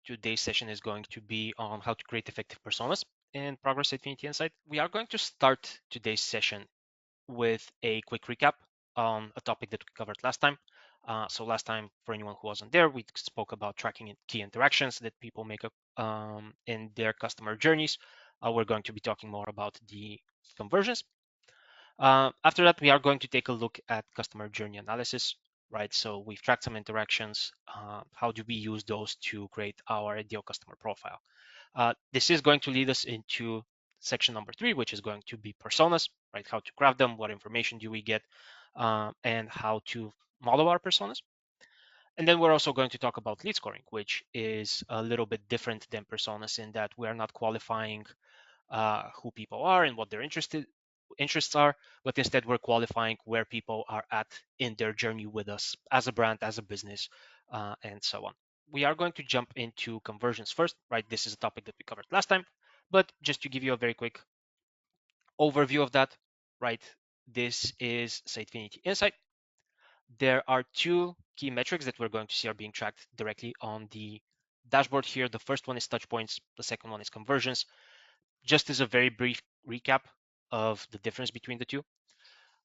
Today's session is going to be on how to create effective personas in Progress Sitefinity Insight. We are going to start today's session with a quick recap on a topic that we covered last time. So last time, for anyone who wasn't there, we spoke about tracking key interactions that people make in their customer journeys. We're going to be talking more about the conversions. After that, we are going to take a look at customer journey analysis, right? So we've tracked some interactions. How do we use those to create our ideal customer profile? This is going to lead us into section number 3, which is going to be personas, right? How to craft them, what information do we get, and how to model our personas. And then we're also going to talk about lead scoring, which is a little bit different than personas in that we are not qualifying who people are and what their interests are, but instead we're qualifying where people are at in their journey with us as a brand, as a business, and so on. We are going to jump into conversions first, right? This is a topic that we covered last time, but just to give you a very quick overview of that, right? This is Sitefinity Insight. There are two key metrics that we're going to see are being tracked directly on the dashboard here. The first one is touch points. The second one is conversions. Just as a very brief recap of the difference between the two,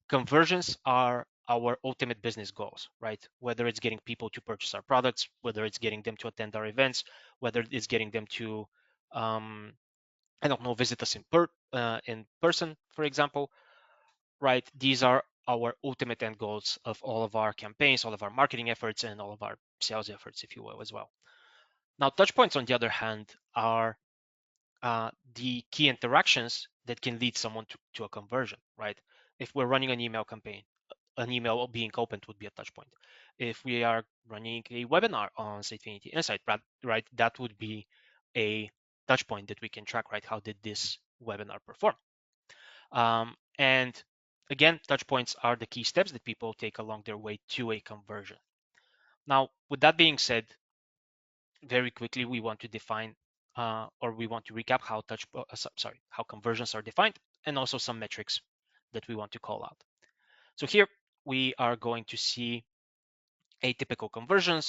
conversions are our ultimate business goals, right? Whether it's getting people to purchase our products, whether it's getting them to attend our events, whether it's getting them to, I don't know, visit us in person, for example, right? These are our ultimate end goals of all of our campaigns, all of our marketing efforts, and all of our sales efforts, if you will, as well. Now, touch points, on the other hand, are the key interactions that can lead someone to a conversion, right? If we're running an email campaign, an email being opened would be a touch point. If we are running a webinar on Sitefinity Insight, right, that would be a touch point that we can track, right? How did this webinar perform? And again, touch points are the key steps that people take along their way to a conversion. Now, with that being said, very quickly, we want to define or we want to recap how conversions are defined, and also some metrics that we want to call out. So here we are going to see a typical conversion,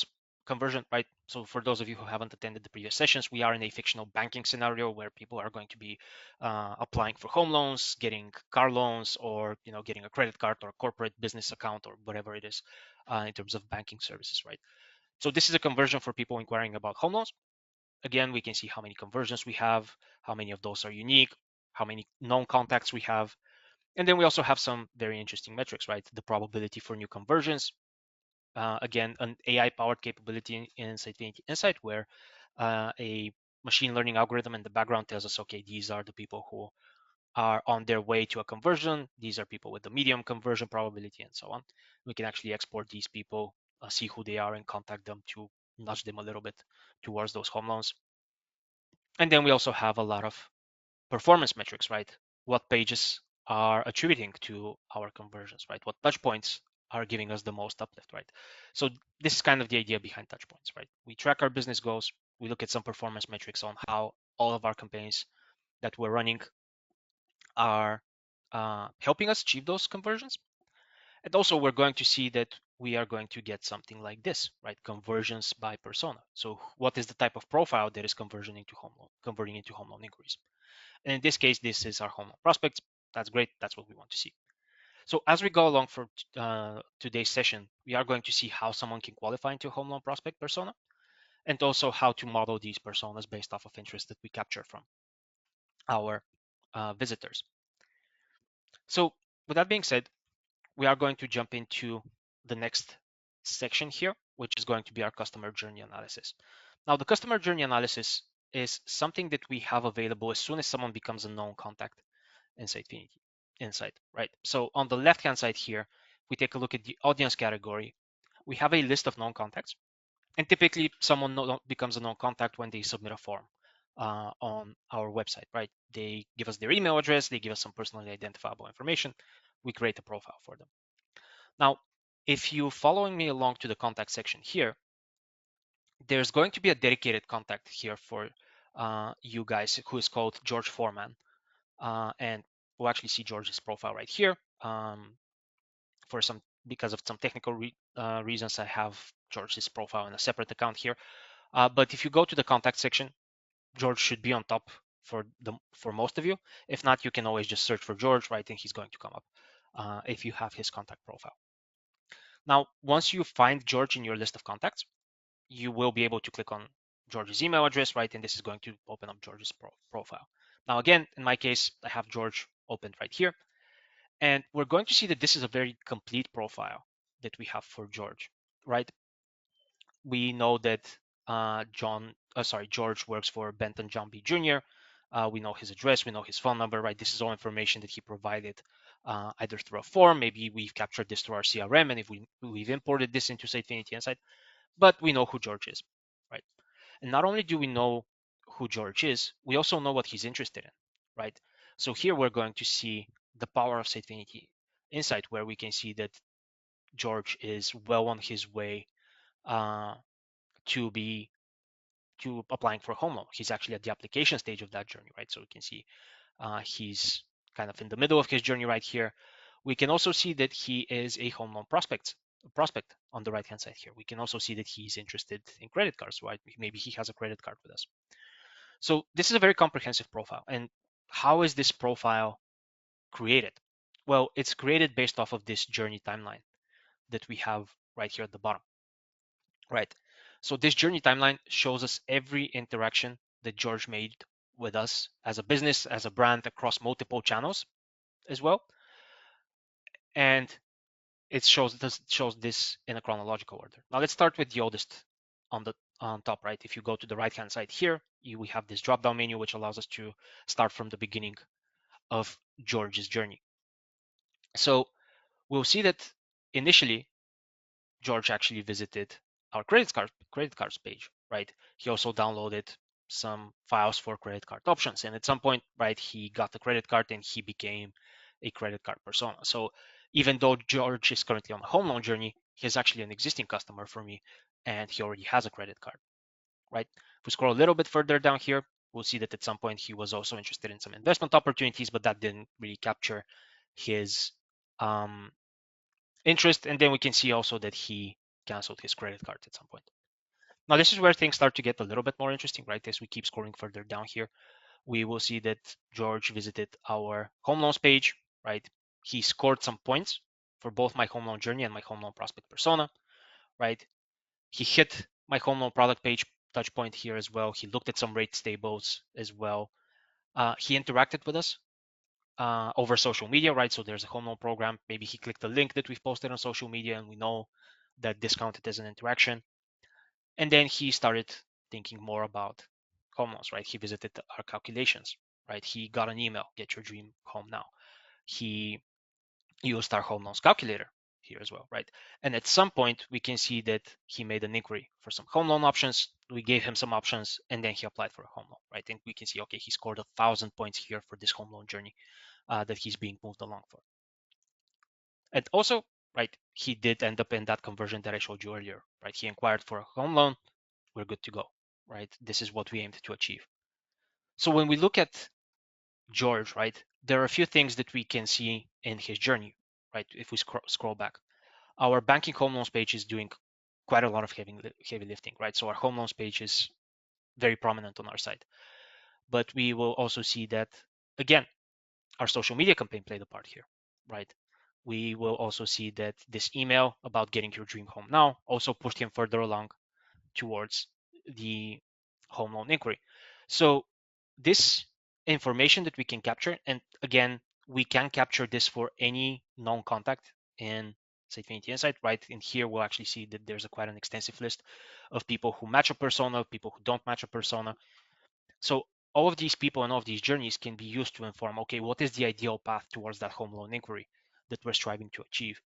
right? So for those of you who haven't attended the previous sessions, we are in a fictional banking scenario where people are going to be applying for home loans, getting car loans, or getting a credit card or a corporate business account or whatever it is in terms of banking services, right? So this is a conversion for people inquiring about home loans. Again, we can see how many conversions we have, how many of those are unique, how many known contacts we have. And then we also have some very interesting metrics, right? The probability for new conversions. Again, an AI-powered capability in Sitefinity Insight where a machine learning algorithm in the background tells us, okay, these are the people who are on their way to a conversion. These are people with the medium conversion probability and so on. We can actually export these people, see who they are, and contact them to nudge them a little bit towards those home loans. And then we also have a lot of performance metrics, right? What pages are attributing to our conversions, right? What touch points are giving us the most uplift, right? So this is kind of the idea behind touch points, right? We track our business goals. We look at some performance metrics on how all of our campaigns that we're running are helping us achieve those conversions. And also we're going to see that we are going to get something like this, right? Conversions by persona. So what is the type of profile that is converting into home loan inquiries? And in this case, this is our home loan prospects. That's great. That's what we want to see. So as we go along for today's session, we are going to see how someone can qualify into a home loan prospect persona, and also how to model these personas based off of interest that we capture from our visitors. So with that being said, we are going to jump into the next section here, which is going to be our customer journey analysis. Now, the customer journey analysis is something that we have available as soon as someone becomes a known contact in Sitefinity Insight, right? So on the left-hand side here, we take a look at the audience category. We have a list of known contacts, and typically someone becomes a known contact when they submit a form on our website, right? They give us their email address, they give us some personally identifiable information, we create a profile for them. Now, if you're following me along to the contact section here, there's going to be a dedicated contact here for you guys who is called George Foreman. And we'll actually see George's profile right here. Because of some technical reasons, I have George's profile in a separate account here. But if you go to the contact section, George should be on top for most of you. If not, you can always just search for George, right, and he's going to come up if you have his contact profile. Now, once you find George in your list of contacts, you will be able to click on George's email address, right, and this is going to open up George's profile. Now, again, in my case, I have George opened right here, and we're going to see that this is a very complete profile that we have for George, right? We know that George works for Benton John B. Jr. We know his address, we know his phone number, right? This is all information that he provided either through a form, maybe we've captured this through our CRM, and if we've imported this into Sitefinity Insight, but we know who George is, right? And not only do we know who George is, we also know what he's interested in, right? So here we're going to see the power of Sitefinity Insight, where we can see that George is well on his way uh, to be to applying for a home loan. He's actually at the application stage of that journey, right? So we can see he's kind of in the middle of his journey right here. We can also see that he is a home loan prospect on the right hand side here. We can also see that he's interested in credit cards, right? Maybe he has a credit card with us. So this is a very comprehensive profile. And how is this profile created? Well, it's created based off of this journey timeline that we have right here at the bottom. Right. So this journey timeline shows us every interaction that George made with us as a business, as a brand across multiple channels as well. And it shows this in a chronological order. Now let's start with the oldest on top, right? If you go to the right hand side here, we have this drop down menu which allows us to start from the beginning of George's journey. So we'll see that initially George actually visited our credit cards page, right? He also downloaded some files for credit card options, and at some point, right, he got the credit card and he became a credit card persona. So even though George is currently on a home loan journey, he's actually an existing customer for me, and he already has a credit card, right? If we scroll a little bit further down here, we'll see that at some point he was also interested in some investment opportunities, but that didn't really capture his um, interest. And then we can see also that he canceled his credit card at some point. Now, this is where things start to get a little bit more interesting, right? As we keep scrolling further down here, we will see that George visited our home loans page, right? He scored some points for both my home loan journey and my home loan prospect persona, right? He hit my home loan product page touch point here as well. He looked at some rate tables as well. He interacted with us over social media, right? So there's a home loan program. Maybe he clicked the link that we've posted on social media and we know that discounted as an interaction. And then he started thinking more about home loans, right? He visited our calculations, right? He got an email, get your dream home now. He used our home loans calculator here as well, right? And at some point, we can see that he made an inquiry for some home loan options. We gave him some options, and then he applied for a home loan, right? And we can see, okay, he scored 1,000 points here for this home loan journey that he's being moved along for. And also, right, he did end up in that conversion that I showed you earlier, right? He inquired for a home loan. We're good to go, right? This is what we aimed to achieve. So when we look at George, right, there are a few things that we can see in his journey, right? If we scroll back, our banking home loans page is doing quite a lot of heavy lifting, right? So our home loans page is very prominent on our site. But we will also see that, again, our social media campaign played a part here, right? We will also see that this email about getting your dream home now also pushed him further along towards the home loan inquiry. So this information that we can capture, and again, we can capture this for any known contact in Sitefinity Insight, right? In here, we'll actually see that there's quite an extensive list of people who match a persona, people who don't match a persona. So all of these people and all of these journeys can be used to inform, okay, what is the ideal path towards that home loan inquiry that we're striving to achieve?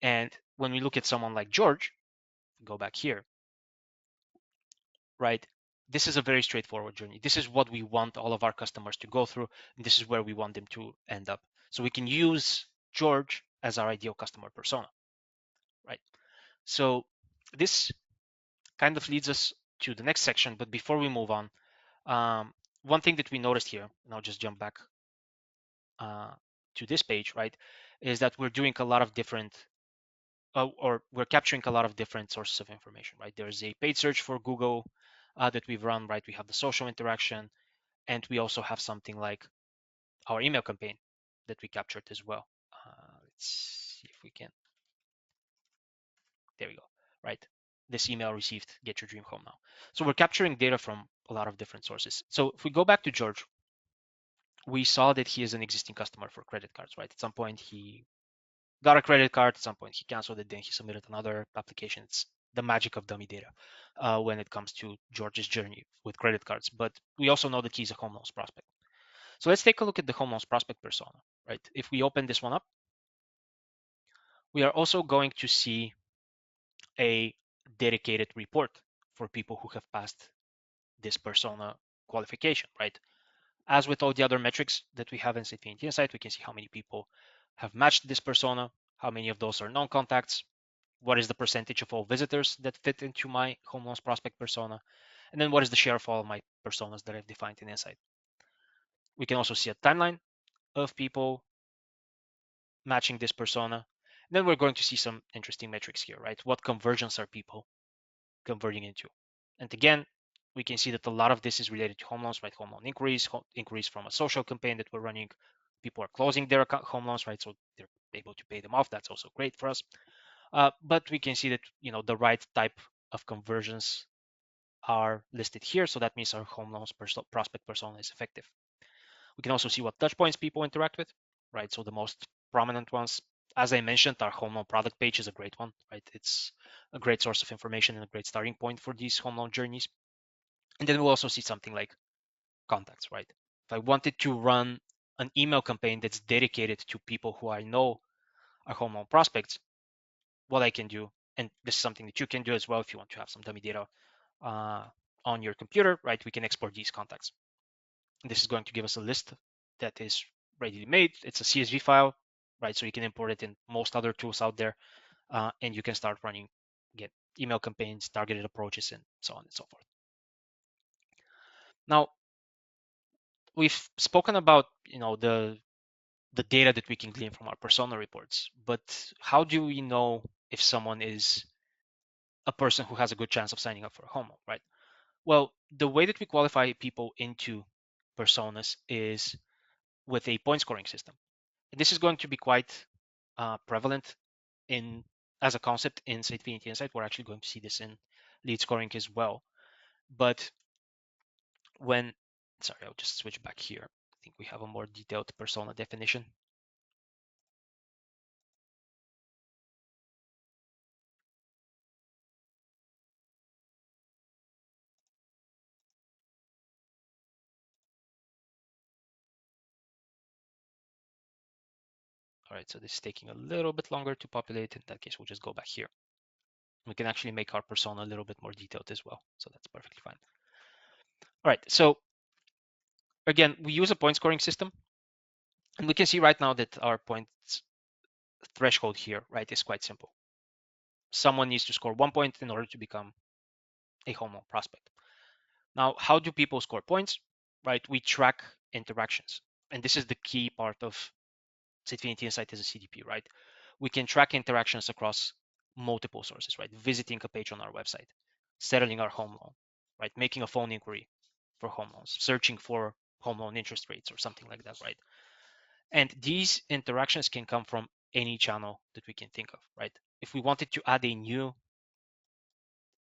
And when we look at someone like George, go back here, right? This is a very straightforward journey. This is what we want all of our customers to go through, and this is where we want them to end up. So we can use George as our ideal customer persona, right? So this kind of leads us to the next section. But before we move on, one thing that we noticed here, and I'll just jump back uh, to this page, right, is that we're doing a lot of different or we're capturing a lot of different sources of information, right? There's a paid search for Google that we've run, right? We have the social interaction, and we also have something like our email campaign that we captured as well. Let's see if we can. There we go, right? This email received, get your dream home now. So we're capturing data from a lot of different sources. So if we go back to George, we saw that he is an existing customer for credit cards, right? At some point, he got a credit card. At some point, he canceled it. Then he submitted another application. It's the magic of dummy data when it comes to George's journey with credit cards. But we also know that he's a home loans prospect. So let's take a look at the home loans prospect persona, right? If we open this one up, we are also going to see a dedicated report for people who have passed this persona qualification, right? As with all the other metrics that we have in Sitefinity Insight, we can see how many people have matched this persona, how many of those are non-contacts, what is the percentage of all visitors that fit into my home loans prospect persona, and then what is the share of all of my personas that I've defined in Insight. We can also see a timeline of people matching this persona. And then we're going to see some interesting metrics here, right? What conversions are people converting into? And again, we can see that a lot of this is related to home loans, right? Home loan inquiries, inquiries from a social campaign that we're running. People are closing their home loans, right? So they're able to pay them off. That's also great for us. But we can see that the right type of conversions are listed here. So that means our home loans prospect persona is effective. We can also see what touch points people interact with, right? So the most prominent ones, as I mentioned, our home loan product page is a great one, right? It's a great source of information and a great starting point for these home loan journeys. And then we'll also see something like contacts, right? If I wanted to run an email campaign that's dedicated to people who I know are home loan prospects, what I can do, and this is something that you can do as well if you want to have some dummy data uh, on your computer, right? We can export these contacts. And this is going to give us a list that is readily made. It's a CSV file, right? So you can import it in most other tools out there, and you can start running, get email campaigns, targeted approaches, and so on and so forth. Now, we've spoken about the data that we can glean from our persona reports, but how do we know if someone is a person who has a good chance of signing up for a home loan, right? Well, the way that we qualify people into personas is with a point scoring system. And this is going to be quite prevalent in as a concept in Sitefinity Insight. We're actually going to see this in lead scoring as well. But when, sorry, I'll just switch back here. I think we have a more detailed persona definition. All right, so this is taking a little bit longer to populate. In that case, we'll just go back here. We can actually make our persona a little bit more detailed as well. So that's perfectly fine. All right, so again, we use a point scoring system. And we can see right now that our points threshold here, right, is quite simple. Someone needs to score 1 point in order to become a home loan prospect. Now, how do people score points? Right, we track interactions. And this is the key part of Sitefinity Insight as a CDP, right? We can track interactions across multiple sources, right? Visiting a page on our website, settling our home loan, right? Making a phone inquiry for home loans, searching for home loan interest rates or something like that, right? And these interactions can come from any channel that we can think of, right? If we wanted to add a new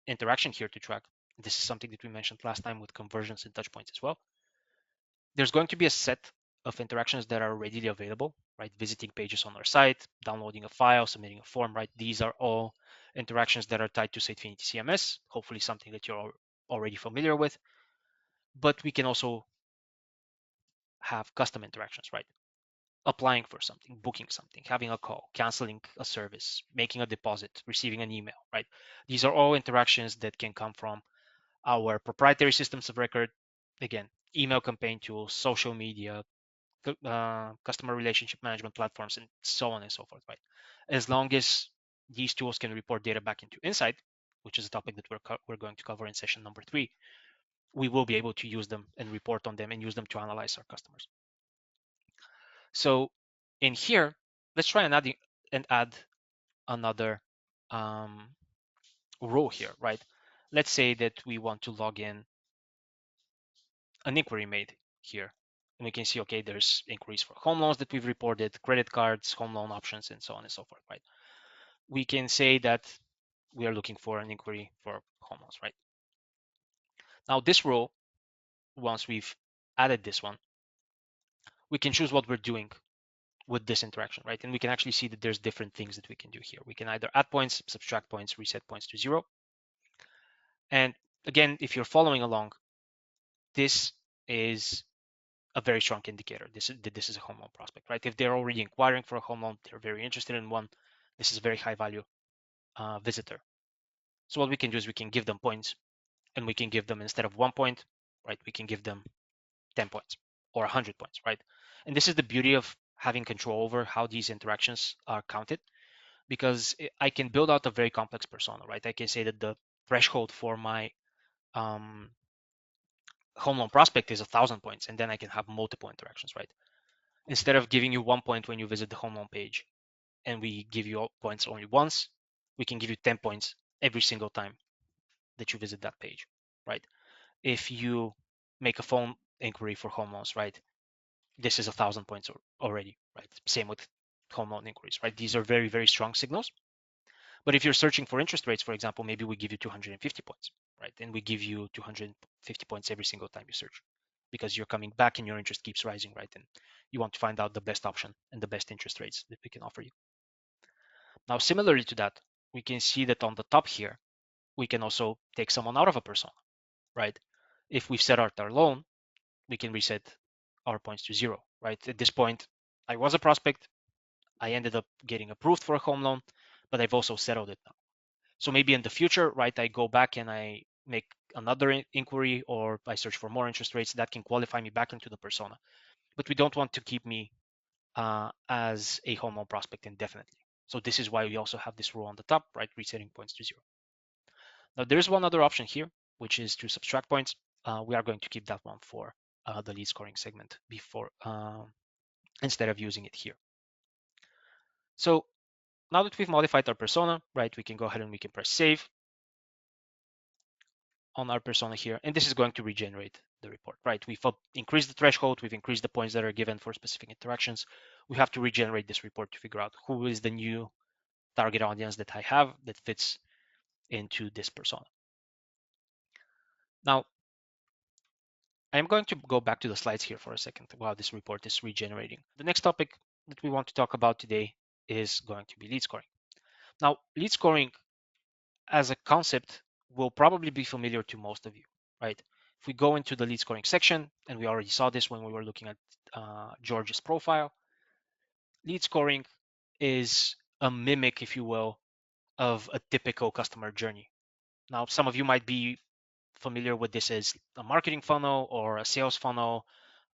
interaction here to track, this is something that we mentioned last time with conversions and touch points as well. There's going to be a set of interactions that are readily available, right? Visiting pages on our site, downloading a file, submitting a form, right? These are all interactions that are tied to Sitefinity CMS, hopefully something that you're already familiar with. But we can also have custom interactions, right? Applying for something, booking something, having a call, canceling a service, making a deposit, receiving an email, right? These are all interactions that can come from our proprietary systems of record. Again, email campaign tools, social media, customer relationship management platforms, and so on and so forth, right? As long as these tools can report data back into Insight, which is a topic that we're going to cover in session number 3, we will be able to use them and report on them and use them to analyze our customers. So in here, let's try and add another row here, right? Let's say that we want to log in an inquiry made here. And we can see, okay, there's inquiries for home loans that we've reported, credit cards, home loan options, and so on and so forth, right? We can say that we are looking for an inquiry for home loans, right? Now this row, once we've added this one, we can choose what we're doing with this interaction, right? And we can actually see that there's different things that we can do here. We can either add points, subtract points, reset points to 0. And again, if you're following along, this is a very strong indicator. This is a home loan prospect, right? If they're already inquiring for a home loan, they're very interested in one. This is a very high value visitor. So what we can do is we can give them points, and we can give them, instead of 1 point, right? We can give them 10 points or 100 points, right? And this is the beauty of having control over how these interactions are counted, because I can build out a very complex persona, right? I can say that the threshold for my um, home loan prospect is 1,000 points, and then I can have multiple interactions, right? Instead of giving you 1 point when you visit the home loan page, and we give you points only once, we can give you 10 points every single time that you visit that page, right? If you make a phone inquiry for home loans, right? This is 1,000 points already, right? Same with home loan inquiries, right? These are very, very strong signals. But if you're searching for interest rates, for example, maybe we give you 250 points, right? And we give you 250 points every single time you search, because you're coming back and your interest keeps rising, right? And you want to find out the best option and the best interest rates that we can offer you. Now, similarly to that, we can see that on the top here, we can also take someone out of a persona, right? If we've set out our loan, we can reset our points to 0, right? At this point, I was a prospect. I ended up getting approved for a home loan, but I've also settled it now. So maybe in the future, right, I go back and I make another inquiry, or I search for more interest rates that can qualify me back into the persona. But we don't want to keep me as a home loan prospect indefinitely. So this is why we also have this rule on the top, right, resetting points to 0. Now there's one other option here, which is to subtract points. We are going to keep that one for the lead scoring segment before instead of using it here. So now that we've modified our persona, right, we can go ahead and we can press save on our persona here, and this is going to regenerate the report, right? We've increased the threshold, we've increased the points that are given for specific interactions. We have to regenerate this report to figure out who is the new target audience that I have that fits into this persona. Now, I'm going to go back to the slides here for a second while this report is regenerating. The next topic that we want to talk about today is going to be lead scoring. Now, lead scoring as a concept will probably be familiar to most of you, right? If we go into the lead scoring section, and we already saw this when we were looking at George's profile, lead scoring is a mimic, if you will, of a typical customer journey. Now, some of you might be familiar with this as a marketing funnel or a sales funnel,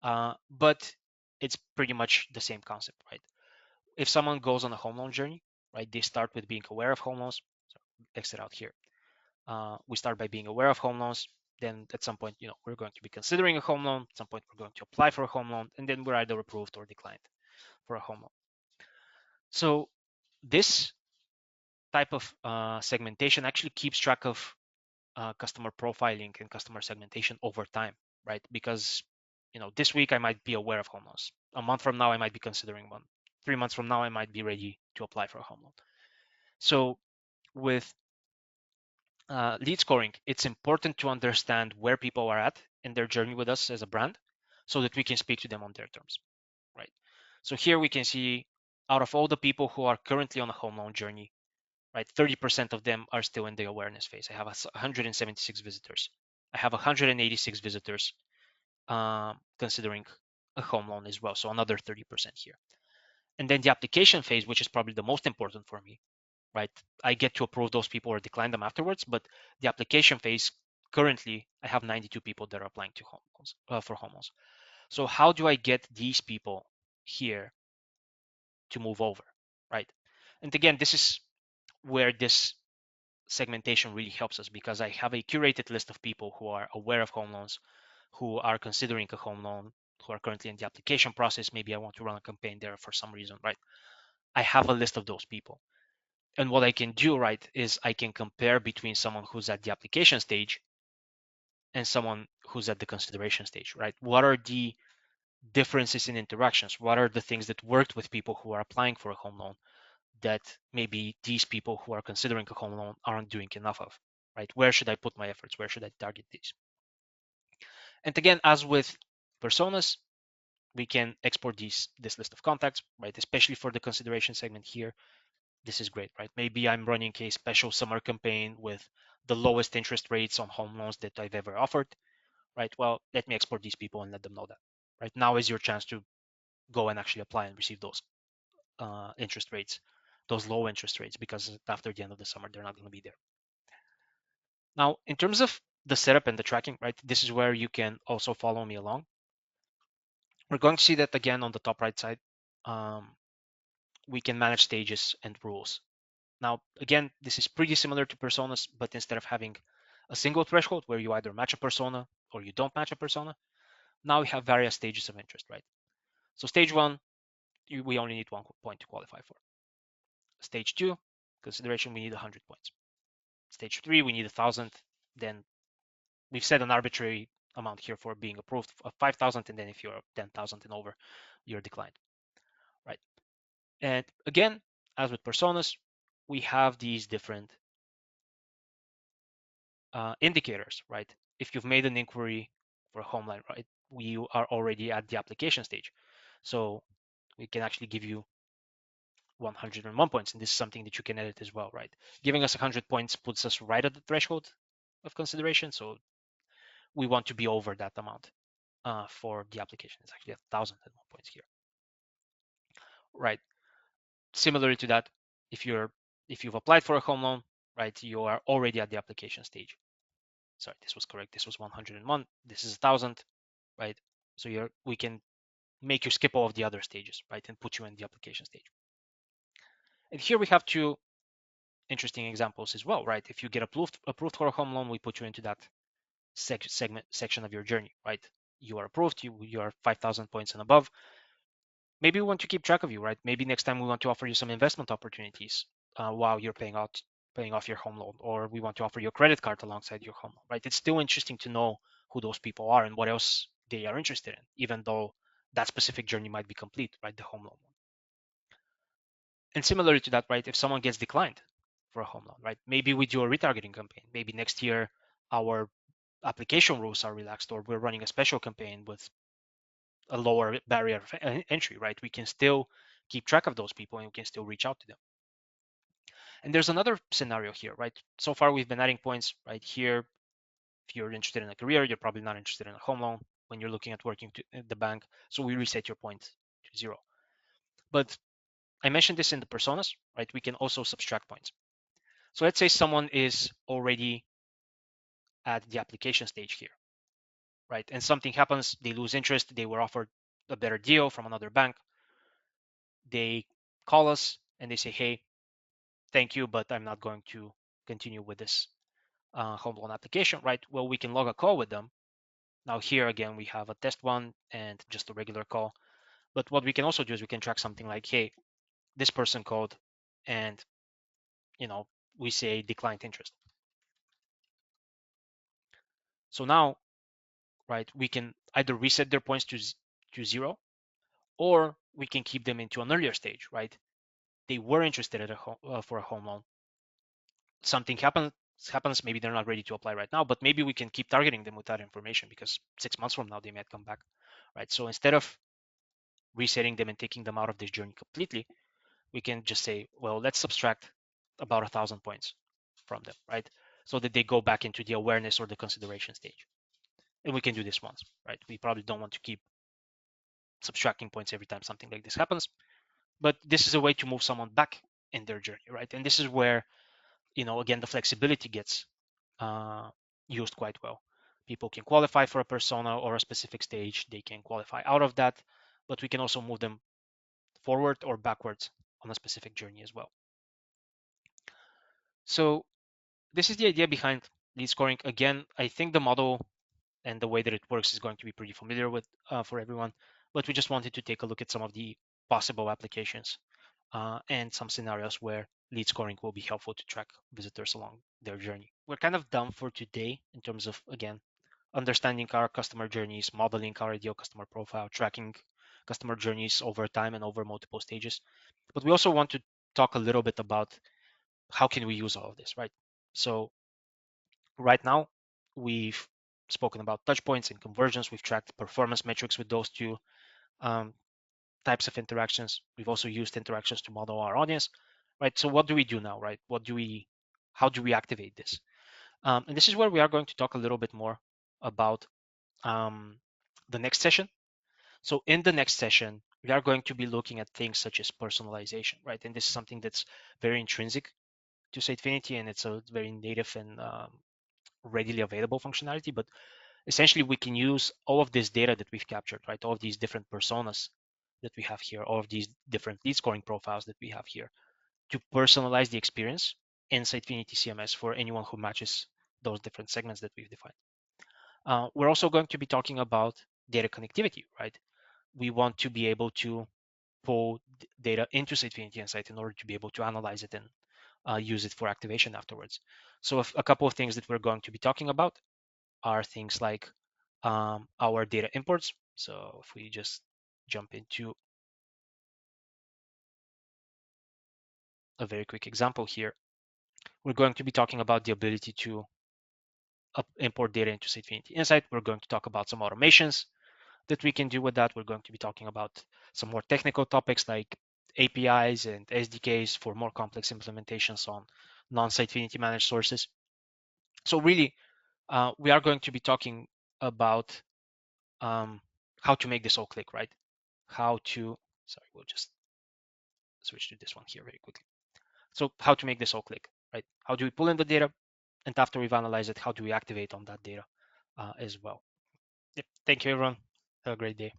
but it's pretty much the same concept, right? If someone goes on a home loan journey, right, they start with being aware of home loans. So exit out here. We start by being aware of home loans. Then at some point, we're going to be considering a home loan. At some point, we're going to apply for a home loan, and then we're either approved or declined for a home loan. So this type of segmentation actually keeps track of customer profiling and customer segmentation over time, right? Because this week I might be aware of home loans. A month from now, I might be considering one. 3 months from now, I might be ready to apply for a home loan. So with lead scoring, it's important to understand where people are at in their journey with us as a brand so that we can speak to them on their terms, right? So here we can see out of all the people who are currently on a home loan journey, right, 30% of them are still in the awareness phase. I have 176 visitors. I have 186 visitors considering a home loan as well. So another 30% here. And then the application phase, which is probably the most important for me, right? I get to approve those people or decline them afterwards. But the application phase, currently, I have 92 people that are applying to home loans, for home loans. So how do I get these people here to move over, right? And again, this is where this segmentation really helps us, because I have a curated list of people who are aware of home loans, who are considering a home loan, who are currently in the application process. Maybe I want to run a campaign there for some reason, right? I have a list of those people. And what I can do, right, is I can compare between someone who's at the application stage and someone who's at the consideration stage, right? What are the differences in interactions? What are the things that worked with people who are applying for a home loan that maybe these people who are considering a home loan aren't doing enough of, right? Where should I put my efforts? Where should I target these? And again, as with personas, we can export this list of contacts, right? Especially for the consideration segment here. This is great, right? Maybe I'm running a special summer campaign with the lowest interest rates on home loans that I've ever offered, right? Well, let me export these people and let them know that, right? Now is your chance to go and actually apply and receive those interest rates, those low interest rates, because after the end of the summer, they're not going to be there. Now, in terms of the setup and the tracking, right? This is where you can also follow me along. We're going to see that again on the top right side. We can manage stages and rules. Now, again, this is pretty similar to personas, but instead of having a single threshold where you either match a persona or you don't match a persona, now we have various stages of interest, right? So stage one, we only need 1 point to qualify for. Stage two, consideration, we need 100 points. Stage three, we need 1,000. Then we've set an arbitrary amount here for being approved of 5,000, and then if you're 10,000 and over, you're declined, right? And again, as with personas, we have these different indicators, right? If you've made an inquiry for a home loan, right, we are already at the application stage. So we can actually give you 101 points, and this is something that you can edit as well, right? Giving us 100 points puts us right at the threshold of consideration, so we want to be over that amount for the application. It's actually 1,001 points here, right? Similarly to that, if you've applied for a home loan, right, you are already at the application stage. Sorry, this was correct. This was 101. This is 1,000, right? So we can make you skip all of the other stages, right, and put you in the application stage. And here we have two interesting examples as well, right? If you get approved for a home loan, we put you into that section of your journey, right? You are approved, you are 5,000 points and above. Maybe we want to keep track of you, right? Maybe next time we want to offer you some investment opportunities while you're paying off your home loan, or we want to offer you a credit card alongside your home loan, right? It's still interesting to know who those people are and what else they are interested in, even though that specific journey might be complete, right? The home loan one. And similarly to that, right? If someone gets declined for a home loan, right? Maybe we do a retargeting campaign. Maybe next year our application rules are relaxed, or we're running a special campaign with a lower barrier of entry, right? We can still keep track of those people and we can still reach out to them. And there's another scenario here, right? So far we've been adding points right here. If you're interested in a career, you're probably not interested in a home loan when you're looking at working at the bank. So we reset your points to 0. But I mentioned this in the personas, right? We can also subtract points. So let's say someone is already at the application stage here, right? And something happens, they lose interest, they were offered a better deal from another bank. They call us and they say, hey, thank you, but I'm not going to continue with this home loan application, right? Well, we can log a call with them. Now here again, we have a test one and just a regular call. But what we can also do is we can track something like, hey, this person called and, we say declined interest. So now, right, we can either reset their points to 0, or we can keep them into an earlier stage, right? They were interested for a home loan. Something happens, maybe they're not ready to apply right now, but maybe we can keep targeting them with that information because 6 months from now they might come back, right? So instead of resetting them and taking them out of this journey completely, we can just say, well, let's subtract about 1,000 points from them, right? So that they go back into the awareness or the consideration stage. And we can do this once, right? We probably don't want to keep subtracting points every time something like this happens, but this is a way to move someone back in their journey, right? And this is where, again, the flexibility gets used quite well. People can qualify for a persona or a specific stage. They can qualify out of that, but we can also move them forward or backwards on a specific journey as well. So this is the idea behind lead scoring. Again, I think the model and the way that it works is going to be pretty familiar with for everyone, but we just wanted to take a look at some of the possible applications and some scenarios where lead scoring will be helpful to track visitors along their journey. We're kind of done for today in terms of, again, understanding our customer journeys, modeling our ideal customer profile, tracking customer journeys over time and over multiple stages. But we also want to talk a little bit about how can we use all of this, right? So right now, we've spoken about touch points and conversions. We've tracked performance metrics with those two um, types of interactions. We've also used interactions to model our audience, right? So what do we do now, right? How do we activate this? And this is where we are going to talk a little bit more about um, the next session. So in the next session, we are going to be looking at things such as personalization, right? And this is something that's very intrinsic to Sitefinity, and it's a very native and readily available functionality. But essentially, we can use all of this data that we've captured, right? All of these different personas that we have here, all of these different lead scoring profiles that we have here, to personalize the experience in Sitefinity CMS for anyone who matches those different segments that we've defined. We're also going to be talking about data connectivity, right? We want to be able to pull data into Sitefinity Insight in order to be able to analyze it and use it for activation afterwards. So a couple of things that we're going to be talking about are things like our data imports. So if we just jump into a very quick example here, we're going to be talking about the ability to import data into Sitefinity Insight. We're going to talk about some automations that we can do with that. We're going to be talking about some more technical topics like APIs and SDKs for more complex implementations on non-Sitefinity managed sources. So really, we are going to be talking about how to make this all click, right? How to, sorry, we'll just switch to this one here very quickly. So how to make this all click, right? How do we pull in the data? And after we've analyzed it, how do we activate on that data as well? Yep. Thank you, everyone. Have a great day.